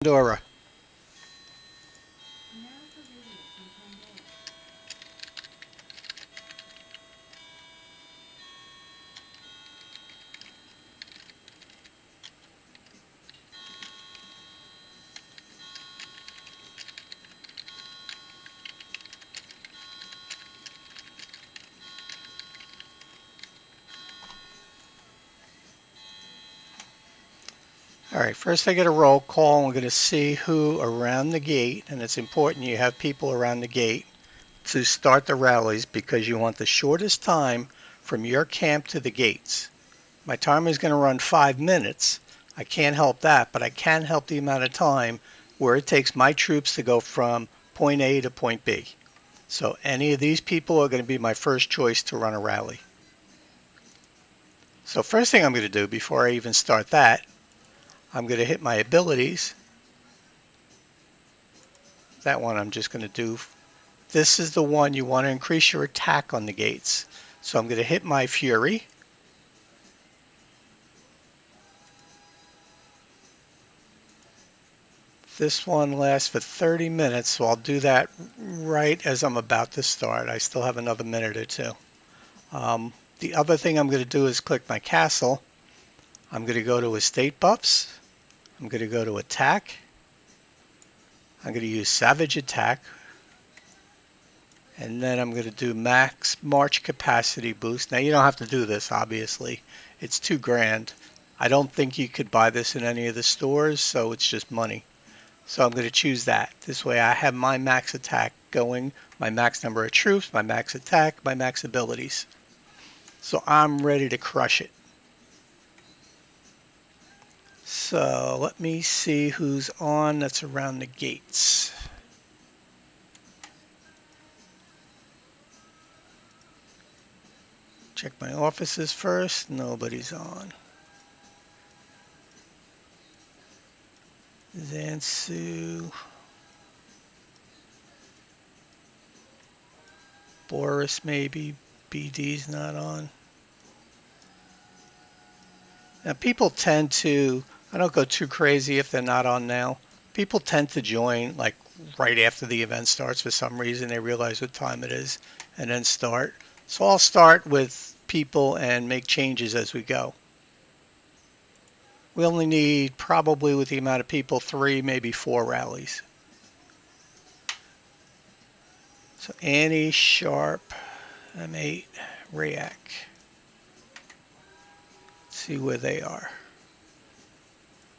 Pandora. All right, first I get a roll call. We're going to see who around the gate, and it's important you have people around the gate to start the rallies because you want the shortest time from your camp to the gates. My timer is going to run 5 minutes. I can't help that, but I can help the amount of time where it takes my troops to go from point A to point B. So any of these people are going to be my first choice to run a rally. So first thing I'm going to do before I even start that, I'm going to hit my abilities. That one I'm just going to do. This is the one you want to increase your attack on the gates. So I'm going to hit my Fury. This one lasts for 30 minutes, so I'll do that right as I'm about to start. I still have another minute or two. The other thing I'm going to do is click my castle. I'm going to go to estate buffs. I'm going to go to attack. I'm going to use savage attack. And then I'm going to do max march capacity boost. Now you don't have to do this, obviously. It's $2,000. I don't think you could buy this in any of the stores, so it's just money. So I'm going to choose that. This way I have my max attack going, my max number of troops, my max attack, my max abilities. So I'm ready to crush it. So let me see who's on that's around the gates. Check my offices first. Nobody's on. Zansu. Boris maybe. BD's not on. Now people tend to, I don't go too crazy if they're not on now. People tend to join like right after the event starts for some reason. They realize what time it is and then start. So I'll start with people and make changes as we go. We only need probably with the amount of people 3, maybe 4 rallies. So Annie, Sharp, M8, Rayak. See where they are.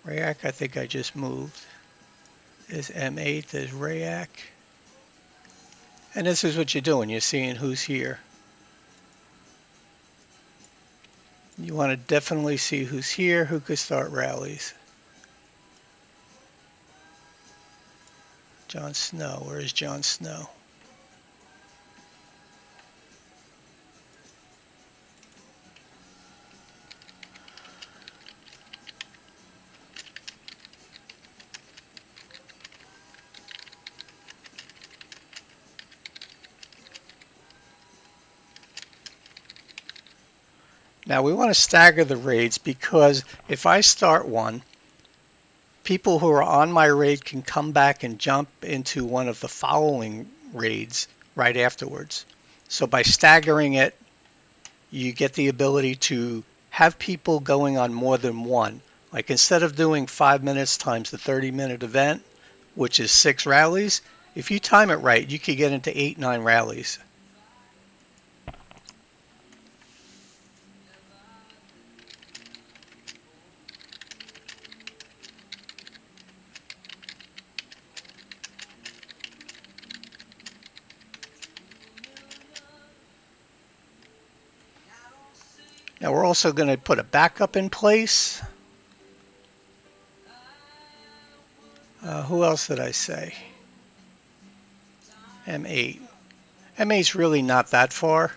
Rayak, I think I just moved. There's M8, there's Rayak. And this is what you're doing. You're seeing who's here. You want to definitely see who's here, who could start rallies. Jon Snow, where is Jon Snow? Now we want to stagger the raids because if I start one, people who are on my raid can come back and jump into one of the following raids right afterwards. So by staggering it, you get the ability to have people going on more than one. Like instead of doing 5 minutes times the 30-minute event, which is 6 rallies, if you time it right, you could get into 8, 9 rallies. Now we're also going to put a backup in place. Who else did I say? M8. M8's really not that far.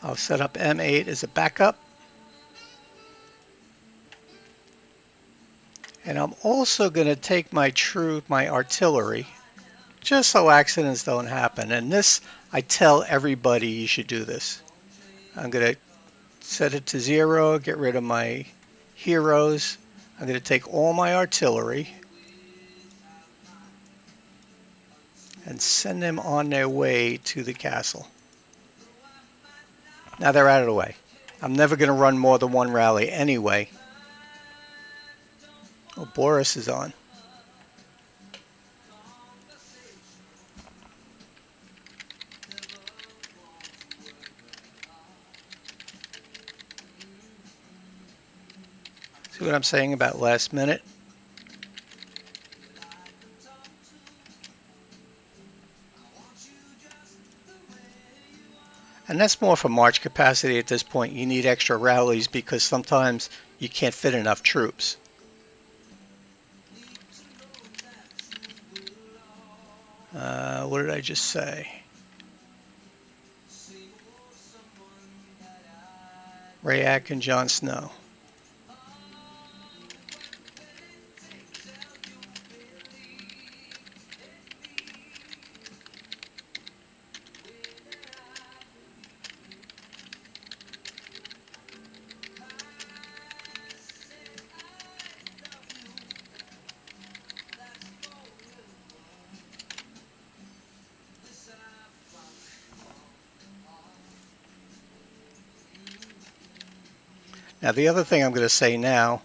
I'll set up M8 as a backup. And And I'm also going to take my artillery, just so accidents don't happen. And this, I tell everybody you should do this. I'm going to set it to 0, get rid of my heroes. I'm going to take all my artillery and send them on their way to the castle. Now they're out of the way. I'm never going to run more than one rally anyway. Oh, Boris is on. See what I'm saying about last minute? And that's more for march capacity at this point. You need extra rallies because sometimes you can't fit enough troops. What did I just say? Rayak and Jon Snow. Now the other thing I'm going to say now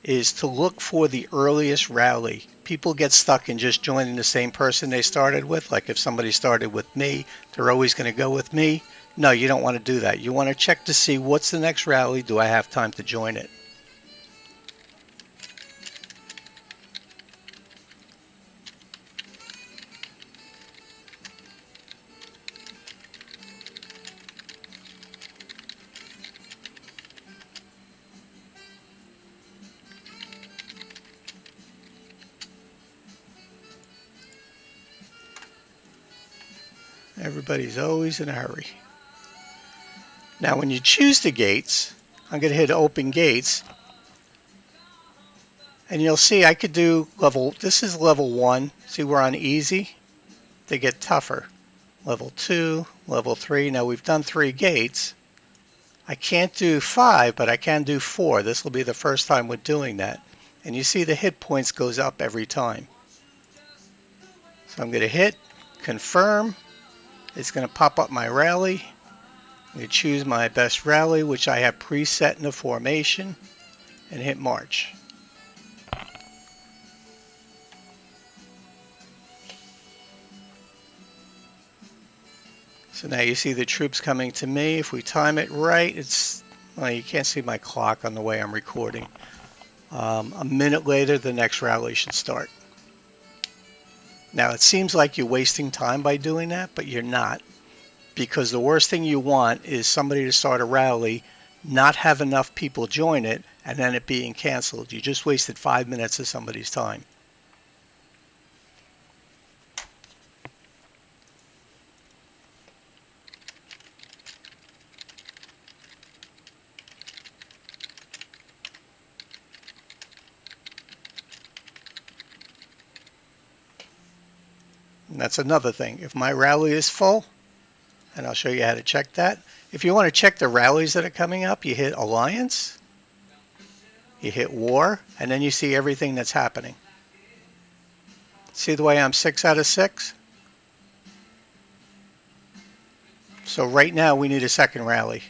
is to look for the earliest rally. People get stuck in just joining the same person they started with. Like if somebody started with me, they're always going to go with me. No, you don't want to do that. You want to check to see what's the next rally. Do I have time to join it? Everybody's always in a hurry. Now when you choose the gates, I'm going to hit open gates. And you'll see I could do this is level 1. See, we're on easy. They get tougher. Level 2, level 3. Now we've done 3 gates. I can't do 5, but I can do 4. This will be the first time we're doing that. And you see the hit points goes up every time. So I'm going to hit confirm. It's going to pop up my rally. I'm going to choose my best rally, which I have preset in the formation, and hit march. So now you see the troops coming to me. If we time it right, well, you can't see my clock on the way I'm recording. A minute later, the next rally should start. Now, it seems like you're wasting time by doing that, but you're not. Because the worst thing you want is somebody to start a rally, not have enough people join it, and then it being canceled. You just wasted 5 minutes of somebody's time. And that's another thing. If my rally is full, and I'll show you how to check that. If you want to check the rallies that are coming up, you hit Alliance, you hit War, and then you see everything that's happening. See the way I'm 6 out of 6? So right now we need a second rally.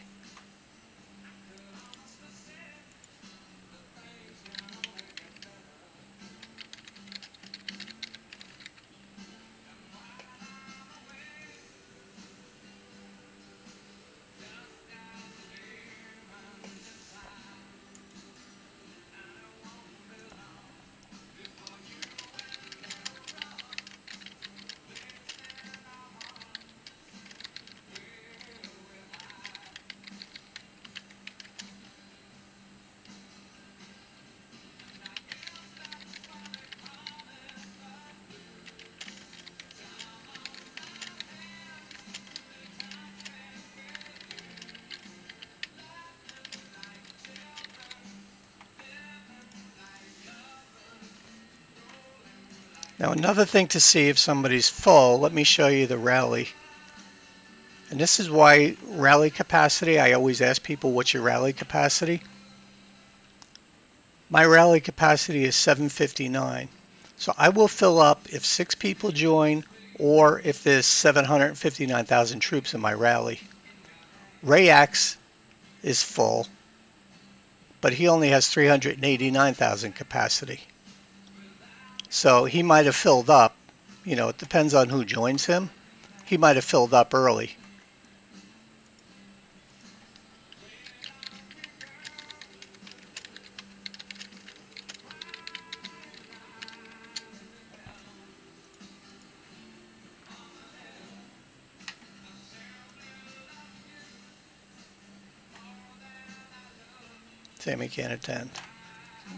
Now another thing to see if somebody's full, let me show you the rally. And this is why rally capacity, I always ask people, what's your rally capacity? My rally capacity is 759. So I will fill up if 6 people join or if there's 759,000 troops in my rally. Rayax is full, but he only has 389,000 capacity. So he might have filled up. You know, it depends on who joins him. He might have filled up early. Sammy can't attend.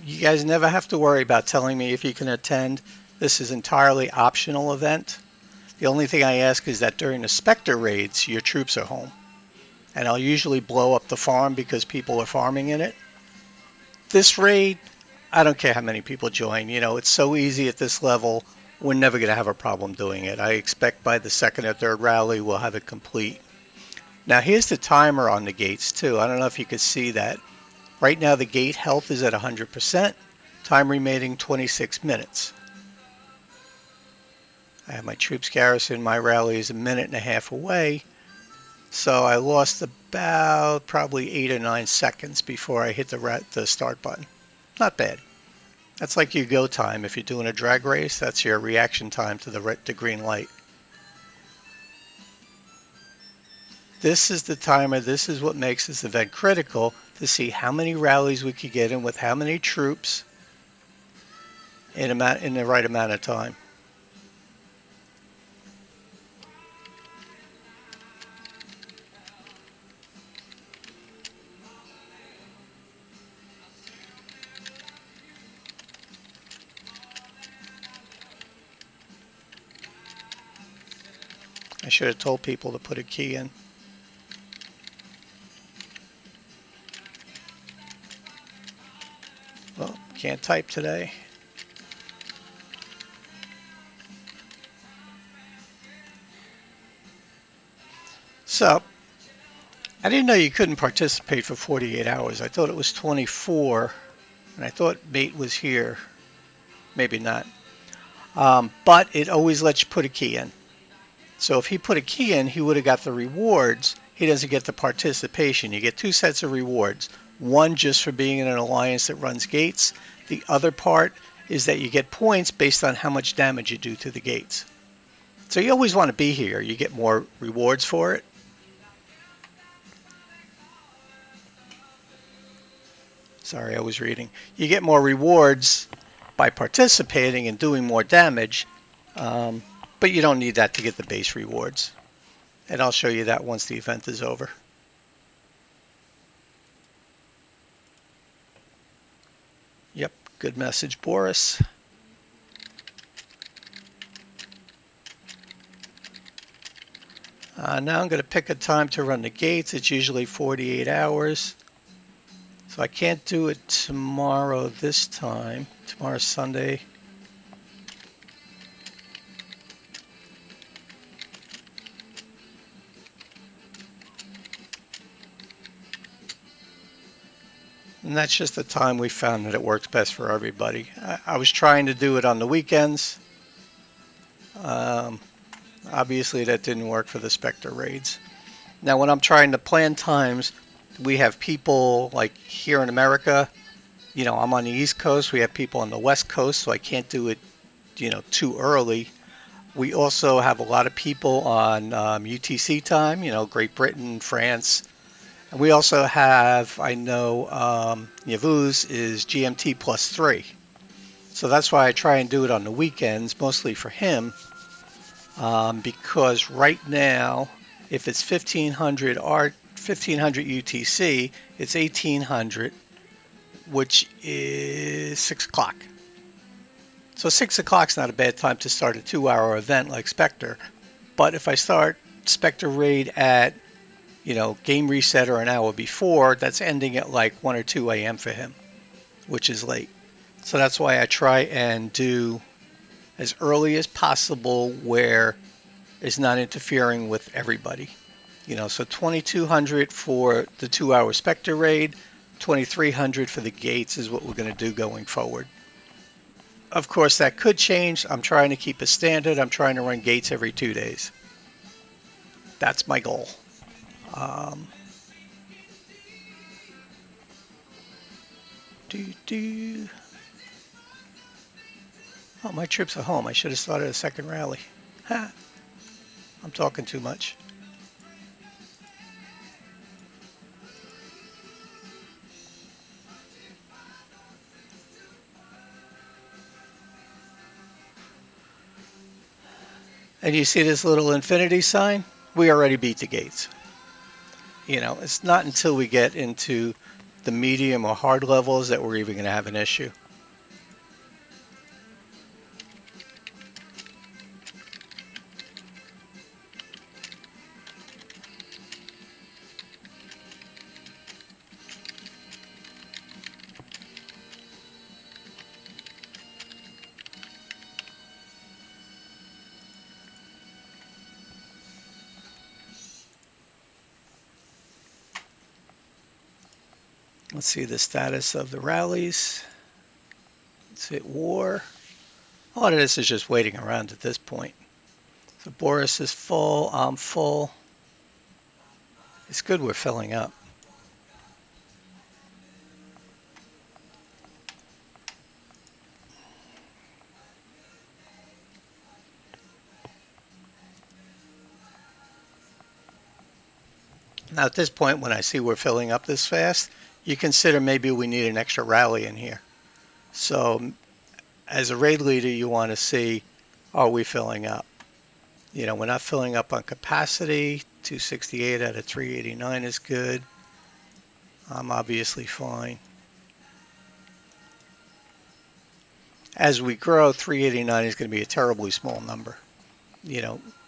You guys never have to worry about telling me if you can attend. This is entirely optional event. The only thing I ask is that during the Spectre raids, your troops are home. And I'll usually blow up the farm because people are farming in it. This raid, I don't care how many people join. You know, it's so easy at this level. We're never going to have a problem doing it. I expect by the second or third rally, we'll have it complete. Now, here's the timer on the gates, too. I don't know if you could see that. Right now, the gate health is at 100%. Time remaining 26 minutes. I have my troops garrison. My rally is a minute and a half away. So I lost about probably 8 or 9 seconds before I hit the start button. Not bad. That's like your go time. If you're doing a drag race, that's your reaction time to the green light. This is the timer. This is what makes this event critical, to see how many rallies we could get in with how many troops in the right amount of time. I should have told people to put a key in. Well, can't type today. So, I didn't know you couldn't participate for 48 hours. I thought it was 24, and I thought mate was here. Maybe not. But it always lets you put a key in. So if he put a key in, he would have got the rewards. He doesn't get the participation. You get 2 sets of rewards. One just for being in an alliance that runs gates. The other part is that you get points based on how much damage you do to the gates. So you always want to be here. You get more rewards for it. Sorry, I was reading. You get more rewards by participating and doing more damage, but you don't need that to get the base rewards. And I'll show you that once the event is over. Yep, good message, Boris. Now I'm going to pick a time to run the gates. It's usually 48 hours. So I can't do it tomorrow this time. Tomorrow's Sunday. And that's just the time we found that it works best for everybody. I was trying to do it on the weekends. Obviously that didn't work for the Spectre raids. Now when I'm trying to plan times, we have people like here in America, you know, I'm on the East Coast, we have people on the West Coast, so I can't do it, you know, too early. We also have a lot of people on UTC time, you know, Great Britain, France. And we also have, I know, Yavuz is GMT +3. So that's why I try and do it on the weekends, mostly for him. Because right now, if it's 1500 UTC, it's 1800, which is 6 o'clock. So 6 o'clock's not a bad time to start a 2-hour event like Spectre. But if I start Spectre raid at, you know, game reset or an hour before, that's ending at like 1 or 2 a.m. for him, which is late. So that's why I try and do as early as possible where it's not interfering with everybody. So 2200 for the 2-hour Spectre raid, 2300 for the gates is what we're going to do going forward. Of course, that could change. I'm trying to keep a standard. I'm trying to run gates every 2 days. That's my goal. Um, do, do. Oh, my troops are home. I should have started a second rally. Ha, I'm talking too much. And you see this little infinity sign? We already beat the gates. It's not until we get into the medium or hard levels that we're even going to have an issue. Let's see the status of the rallies. Let's hit war. A lot of this is just waiting around at this point. So Boris is full. I'm full. It's good we're filling up. Now at this point, when I see we're filling up this fast, you consider maybe we need an extra rally in here. So as a raid leader, you want to see, are we filling up? We're not filling up on capacity. 268 out of 389 is good. I'm obviously fine. As we grow, 389 is going to be a terribly small number.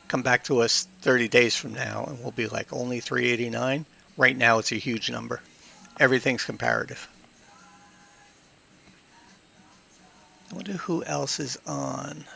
Come back to us 30 days from now and we'll be like only 389. Right now it's a huge number. Everything's comparative. I wonder who else is on.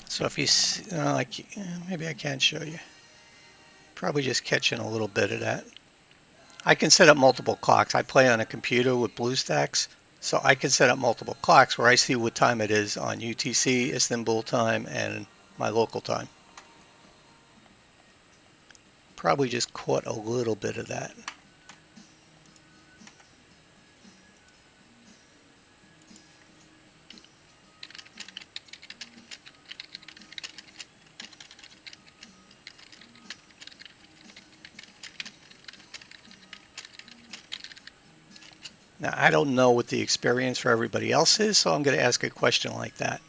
So if you see, maybe I can show you. Probably just catching a little bit of that. I can set up multiple clocks. I play on a computer with BlueStacks, so I can set up multiple clocks where I see what time it is on UTC, Istanbul time, and my local time. Probably just caught a little bit of that. Now, I don't know what the experience for everybody else is, so I'm going to ask a question like that.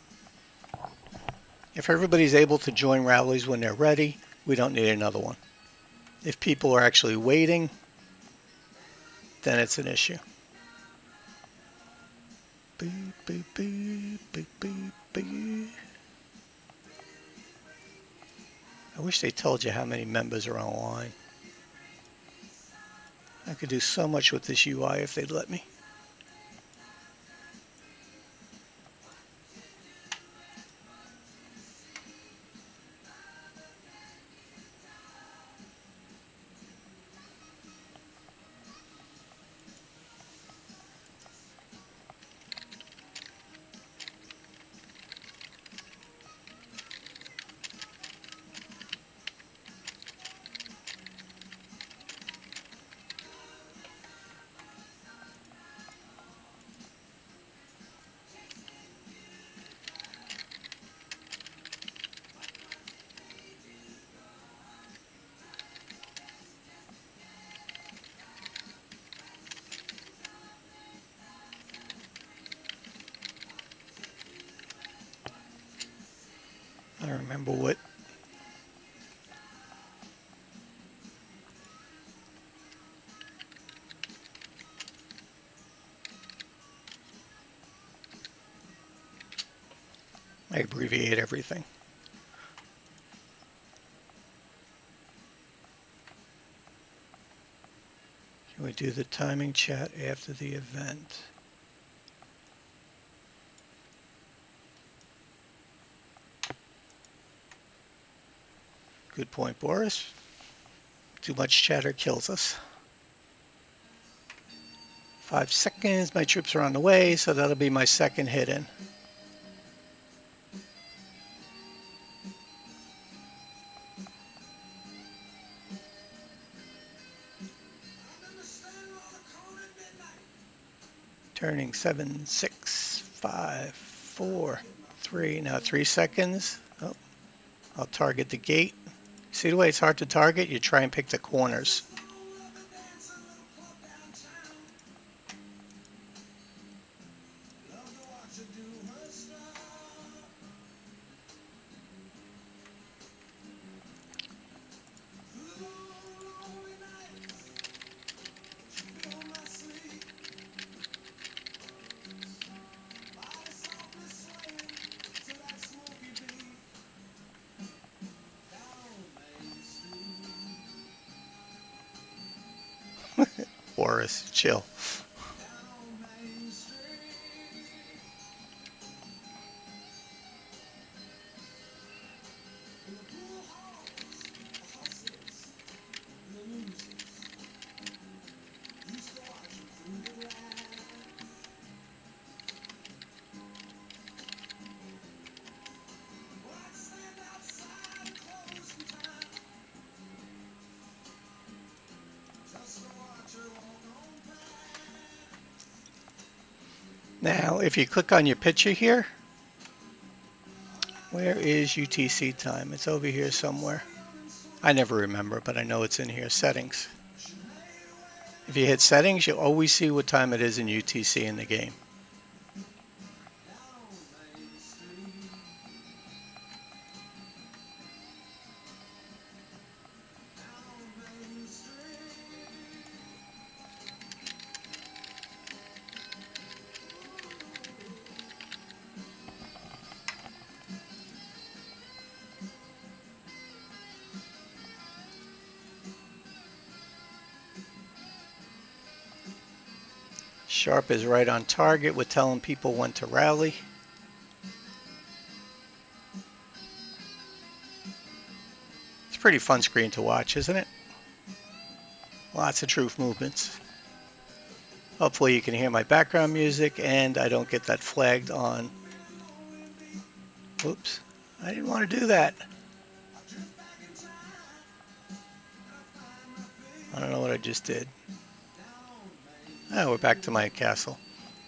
If everybody's able to join rallies when they're ready, we don't need another one. If people are actually waiting, then it's an issue. Boop, boop, boop, boop, boop, boop. I wish they told you how many members are online. I could do so much with this UI if they'd let me. I don't remember what. I abbreviate everything. Can we do the timing chat after the event? Good point, Boris. Too much chatter kills us. 5 seconds. My troops are on the way, so that'll be my second hit in. Turning 7, 6, 5, 4, 3. Now 3 seconds. Oh, I'll target the gate. See the way it's hard to target? You try and pick the corners. Boris, chill. Now, if you click on your picture here, where is UTC time? It's over here somewhere. I never remember, but I know it's in here. Settings. If you hit settings, you'll always see what time it is in UTC in the game. Sharp is right on target with telling people when to rally. It's a pretty fun screen to watch, isn't it? Lots of truth movements. Hopefully you can hear my background music and I don't get that flagged on. Whoops, I didn't want to do that. I don't know what I just did. Oh, we're back to my castle.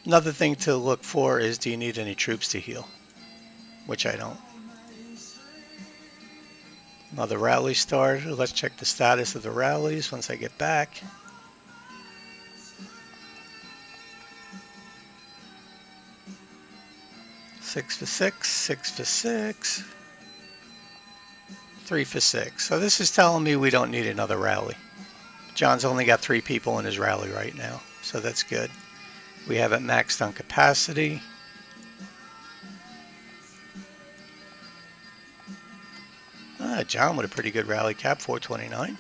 Another thing to look for is, do you need any troops to heal? Which I don't. Another rally started. Let's check the status of the rallies once I get back. Six for six, 6 for 6, 3 for 6. So this is telling me we don't need another rally. John's only got 3 people in his rally right now, so that's good. We have it maxed on capacity. John with a pretty good rally cap, 429.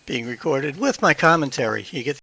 Being recorded with my commentary. You get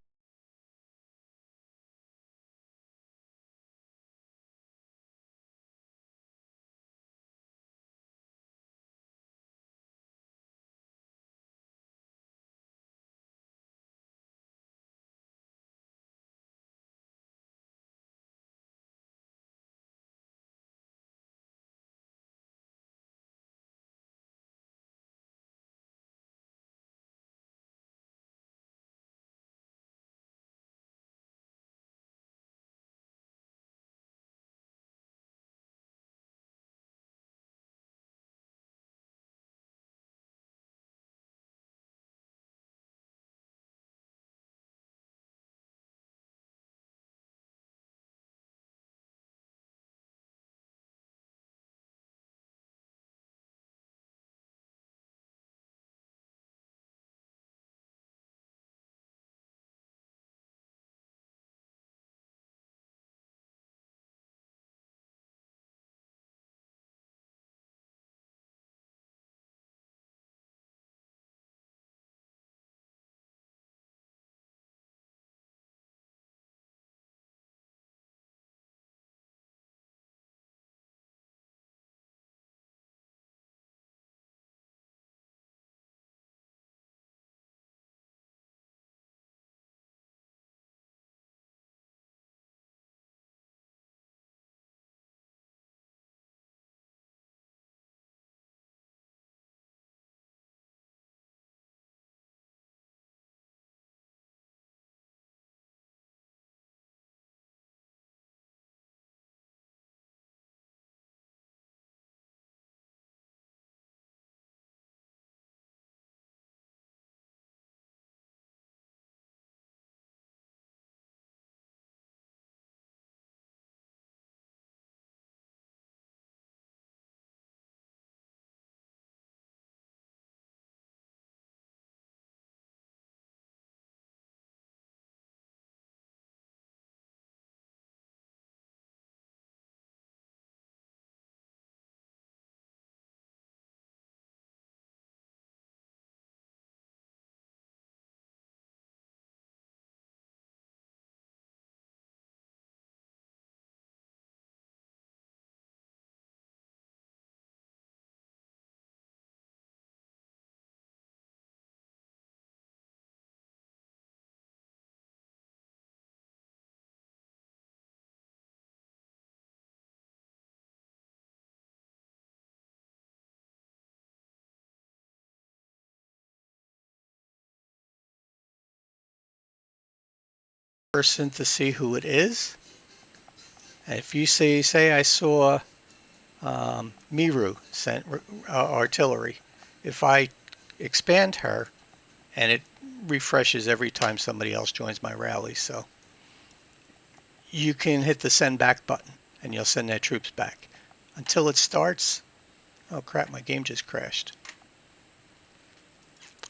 person to see who it is. And if you say I saw Miru sent artillery, if I expand her, and it refreshes every time somebody else joins my rally, so you can hit the send back button and you'll send their troops back. Until it starts, oh crap, my game just crashed.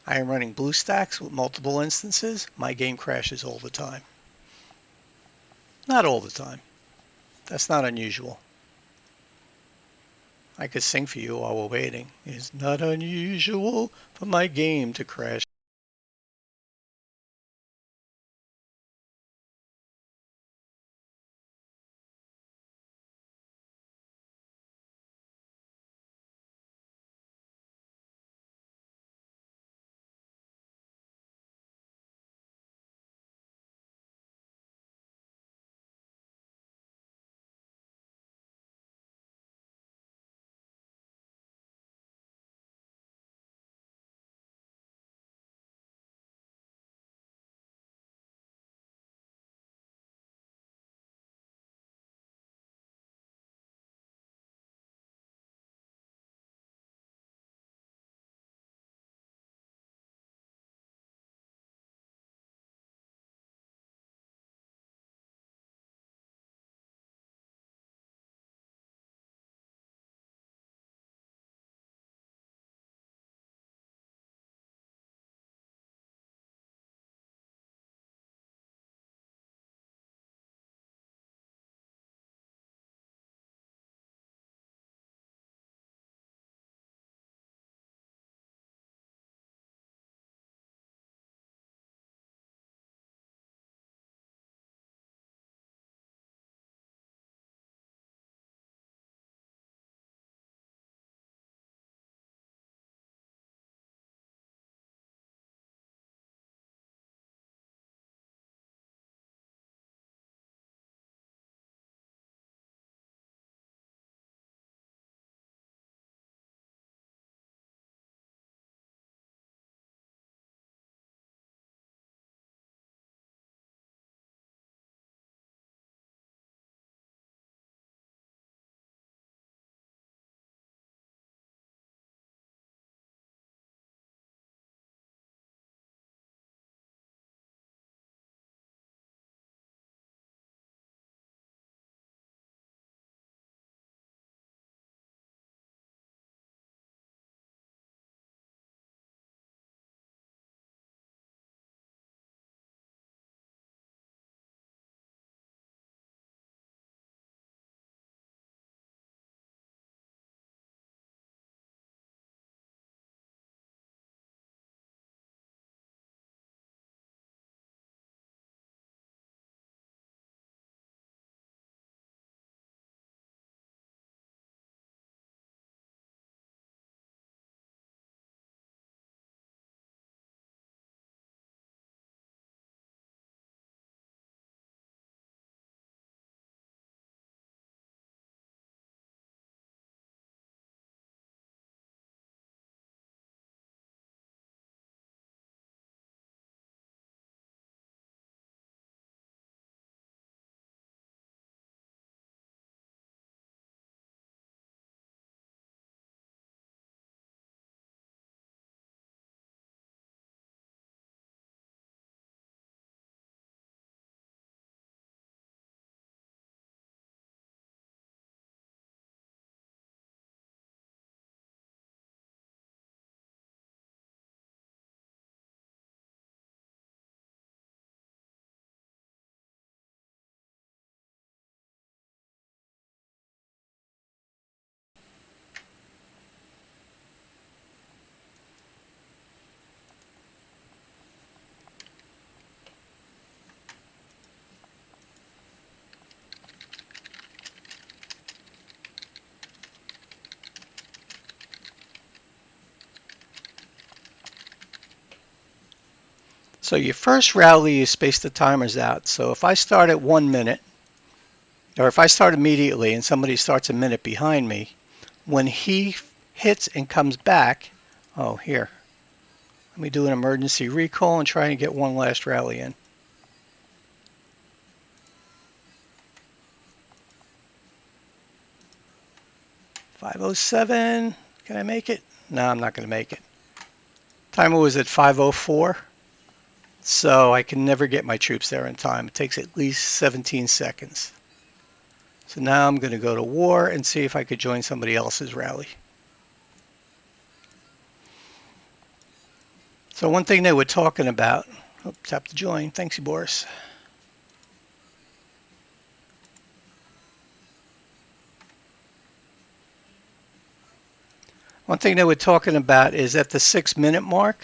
I am running BlueStacks with multiple instances. My game crashes all the time. Not all the time. That's not unusual. I could sing for you while we're waiting. It's not unusual for my game to crash. So your first rally, you space the timers out. So if I start at 1 minute, or if I start immediately and somebody starts a minute behind me, when he hits and comes back, oh, here, let me do an emergency recall and try and get one last rally in. 5:07. Can I make it? No, I'm not going to make it. Timer was at 5:04, so I can never get my troops there in time. It takes at least 17 seconds. So now I'm going to go to war and see if I could join somebody else's rally. So one thing they were talking about, oh, tap to join. Thanks, Boris. One thing they were talking about is at the 6-minute mark,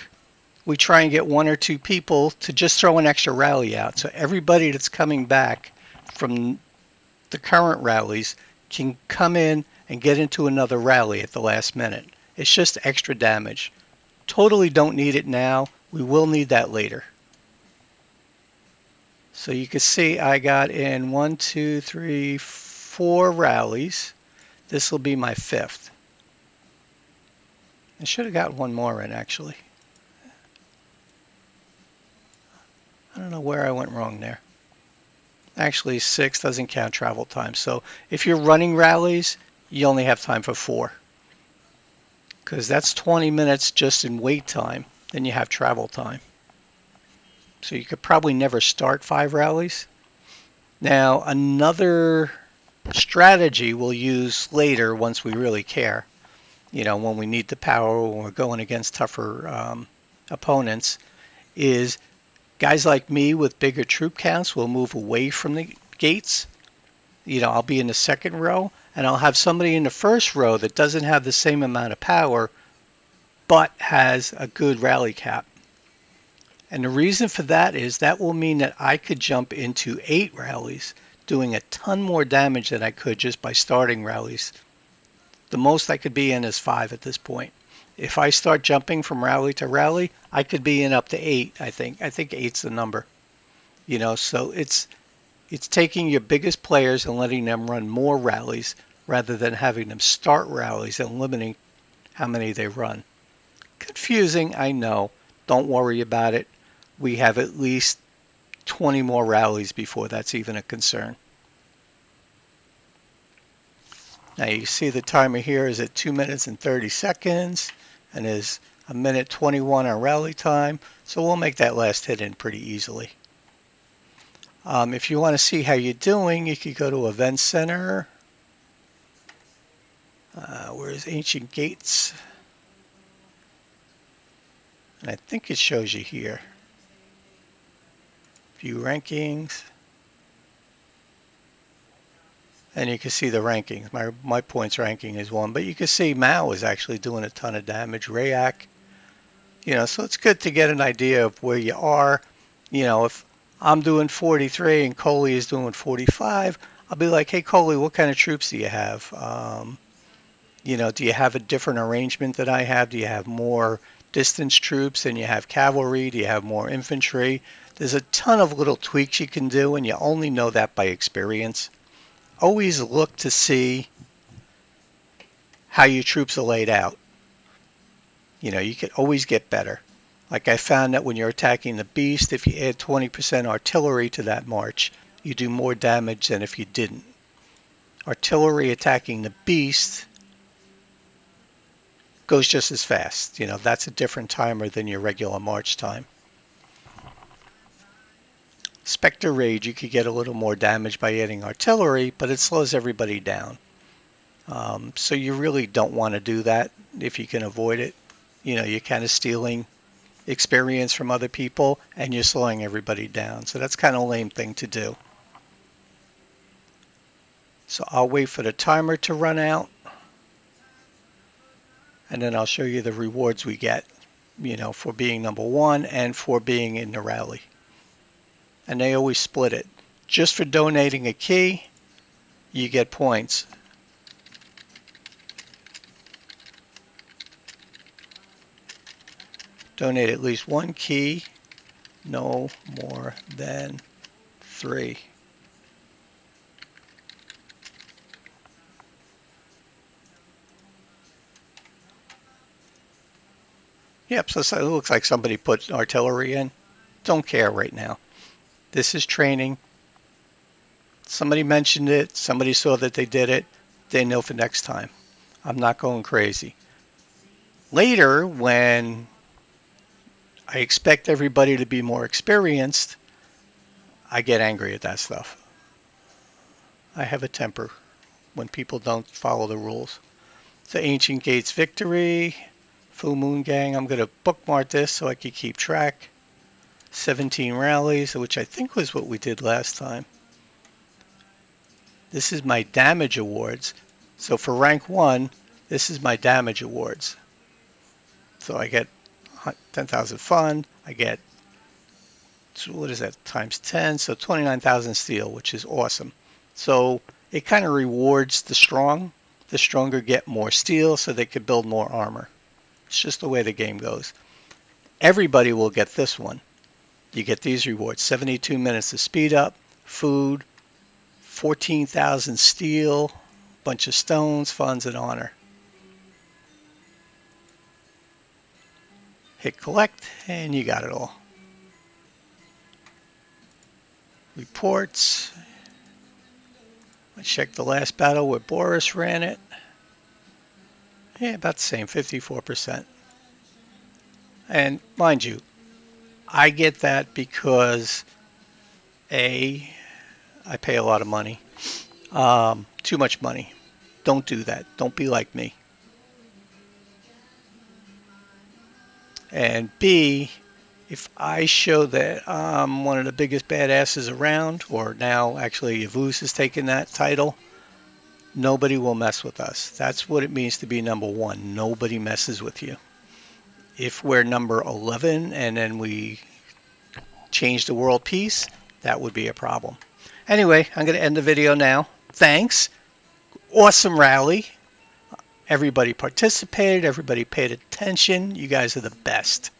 we try and get one or two people to just throw an extra rally out. So everybody that's coming back from the current rallies can come in and get into another rally at the last minute. It's just extra damage. Totally don't need it now. We will need that later. So you can see I got in 1, 2, 3, 4 rallies. This will be my 5th. I should have got one more in actually. I don't know where I went wrong there. Actually, 6 doesn't count travel time. So if you're running rallies, you only have time for 4. Because that's 20 minutes just in wait time. Then you have travel time. So you could probably never start 5 rallies. Now, another strategy we'll use later once we really care, when we need the power, when we're going against tougher opponents, is guys like me with bigger troop counts will move away from the gates. I'll be in the second row, and I'll have somebody in the first row that doesn't have the same amount of power, but has a good rally cap. And the reason for that is that will mean that I could jump into 8 rallies, doing a ton more damage than I could just by starting rallies. The most I could be in is 5 at this point. If I start jumping from rally to rally, I could be in up to 8, I think. I think 8's the number. So it's taking your biggest players and letting them run more rallies rather than having them start rallies and limiting how many they run. Confusing, I know. Don't worry about it. We have at least 20 more rallies before that's even a concern. Now you see the timer here is at 2 minutes and 30 seconds and is 1:21 on rally time. So we'll make that last hit in pretty easily. If you want to see how you're doing, you could go to Event Center. Where's Ancient Gates? And I think it shows you here. View rankings. And you can see the rankings. My points ranking is 1, but you can see Mao is actually doing a ton of damage. Rayak, so it's good to get an idea of where you are. If I'm doing 43 and Coley is doing 45, I'll be like, hey, Coley, what kind of troops do you have? Do you have a different arrangement than I have? Do you have more distance troops and you have cavalry? Do you have more infantry? There's a ton of little tweaks you can do, and you only know that by experience. Always look to see how your troops are laid out. You can always get better. Like I found that when you're attacking the beast, if you add 20% artillery to that march, you do more damage than if you didn't. Artillery attacking the beast goes just as fast. That's a different timer than your regular march time. Spectre Rage, you could get a little more damage by adding artillery, but it slows everybody down. So you really don't want to do that if you can avoid it. You're kind of stealing experience from other people and you're slowing everybody down. So that's kind of a lame thing to do. So I'll wait for the timer to run out, and then I'll show you the rewards we get, for being number 1 and for being in the rally. And they always split it. Just for donating a key, you get points. Donate at least 1 key, no more than 3. Yep, so it looks like somebody put artillery in. Don't care right now. This is training. Somebody mentioned it. Somebody saw that they did it. They know for next time. I'm not going crazy. Later, when I expect everybody to be more experienced, I get angry at that stuff. I have a temper when people don't follow the rules. So Ancient Gates Victory, Full Moon Gang, I'm going to bookmark this so I can keep track. 17 rallies, which I think was what we did last time. This is my damage awards. So for rank 1, this is my damage awards. So I get 10,000 fun, I get, so what is that, times 10, so 29,000 steel, which is awesome. So it kind of rewards the strong. The stronger get more steel so they could build more armor. It's just the way the game goes. Everybody will get this one. You get these rewards: 72 minutes of speed up, food, 14,000 steel, bunch of stones, funds, and honor. Hit collect, and you got it all. Reports. I checked the last battle where Boris ran it. Yeah, about the same, 54%. And mind you, I get that because A, I pay a lot of money. Too much money. Don't do that. Don't be like me. And B, if I show that I'm one of the biggest badasses around, or now actually Yavuz has taken that title, nobody will mess with us. That's what it means to be number 1. Nobody messes with you. If we're number 11 and then we change the world peace, that would be a problem. Anyway, I'm going to end the video now. Thanks. Awesome rally. Everybody participated. Everybody paid attention. You guys are the best.